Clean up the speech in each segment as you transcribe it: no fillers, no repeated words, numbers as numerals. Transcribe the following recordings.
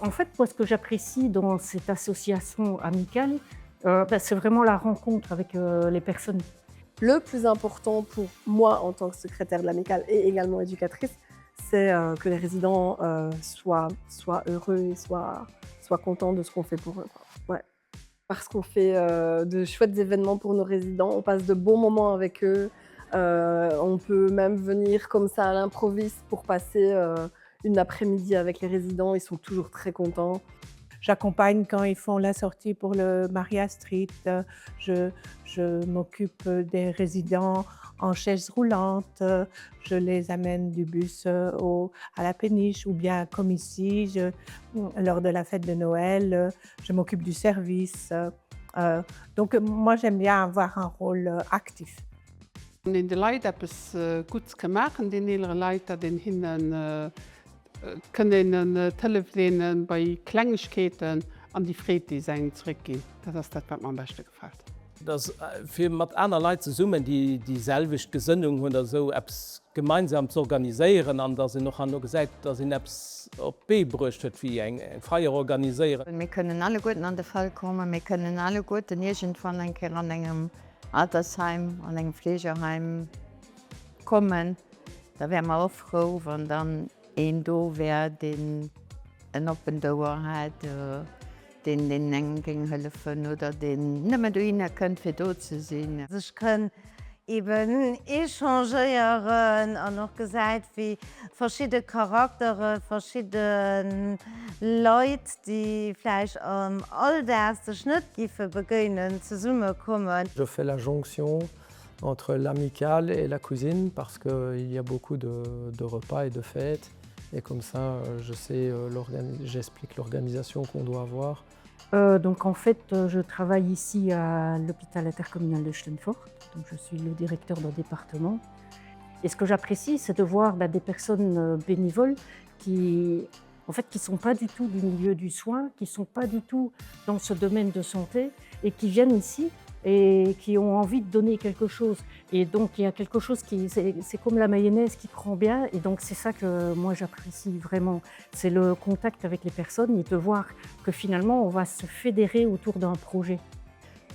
En fait, moi, ce que j'apprécie dans cette association amicale, c'est vraiment la rencontre avec les personnes. Le plus important pour moi en tant que secrétaire de l'amicale et également éducatrice, c'est que les résidents soient heureux et soient contents de ce qu'on fait pour eux, quoi. Ouais. Parce qu'on fait de chouettes événements pour nos résidents, on passe de bons moments avec eux. On peut même venir comme ça à l'improviste pour passer une après-midi avec les résidents, ils sont toujours très contents. J'accompagne quand ils font la sortie pour le Maria Street. Je m'occupe des résidents en chaise roulante. Je les amène du bus à la péniche ou bien comme ici, lors de la fête de Noël, je m'occupe du service. Donc moi j'aime bien avoir un rôle actif. Den de Leiit appppes gut gemachen, den eere Leiter den hinnen kënnen Tëllelehnen bei Kklengegkeeten an die Fréet seng zréckgin. Dat ass dat wat man beste gefalt. Das fir mat aner Leiit ze summen, die dieselveg Gesënnung hunn der so Apps gemeinsam zu organiséieren, an dat se noch an no gesäit, dat sinn Apps op B brucht huet wie eng Feier organiséieren. Wir können alle Guten an den Fall kommen, wir können alle Guten irgendwann an engem Altersheim, an engem Pflegeheim kommen. Da wären wir auch froh, wenn dann ein do wär, den en Oppendauer hat, den engen helfen oder den nëmmer du hin könnt fir do ze sinn. Ich kann eben échangeieren an noch gesagt wie verschiedene Charaktere, verschiedene Leute, die vielleicht am allerersten Schnittgife beginnen zu Summe kommen. Je fais la jonction entre l'amicale et la cuisine parce qu'il y a beaucoup de repas et de fêtes. Et comme ça, j'explique l'organisation qu'on doit avoir. Donc en fait, je travaille ici à l'hôpital intercommunal de Schlenfort. Donc je suis le directeur d'un département. Et ce que j'apprécie, c'est de voir des personnes bénévoles qui ne sont pas du tout du milieu du soin, qui ne sont pas du tout dans ce domaine de santé et qui viennent ici et qui ont envie de donner quelque chose. Et donc il y a quelque chose c'est comme la mayonnaise qui prend bien, et donc c'est ça que moi j'apprécie vraiment. C'est le contact avec les personnes et de voir que finalement on va se fédérer autour d'un projet.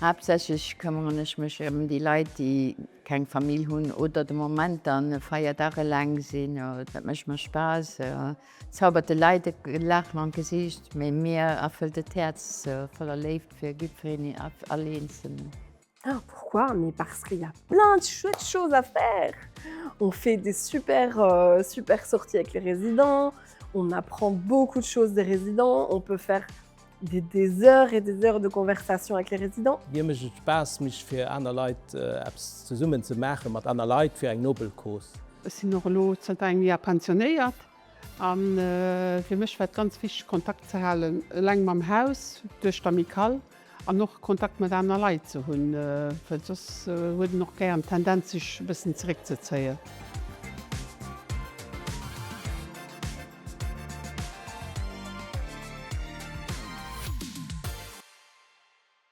Hauptsächlich kümmere ich mich die Leute, die keine Familie haben oder im Moment dann Feiertage lang sind. Das macht mir Spaß. Zauberte Leute lachen am Gesicht, mit mir erfüllt das Herz voller Leben für Gipfeln allein sind. Ah, pourquoi? Mais parce qu'il y a plein de chouettes choses à faire. On fait des super sorties avec les résidents, on apprend beaucoup de choses des résidents, on peut faire des heures et des heures de conversation avec les résidents. Gi mech Spaß mich fir aner Leiit Apps ze summen ze machen, mat aner Leiit fir eng Nobelkurs. Es sinn noch lo eng Jahr pensionéiert an fir mech wat ganz fich Kontakt ze halen leng mam Haus duch d'Amikal an noch Kontakt mat aner Leiit ze hunn. Huet noch gern tendenzig bisssen zeré ze zeie.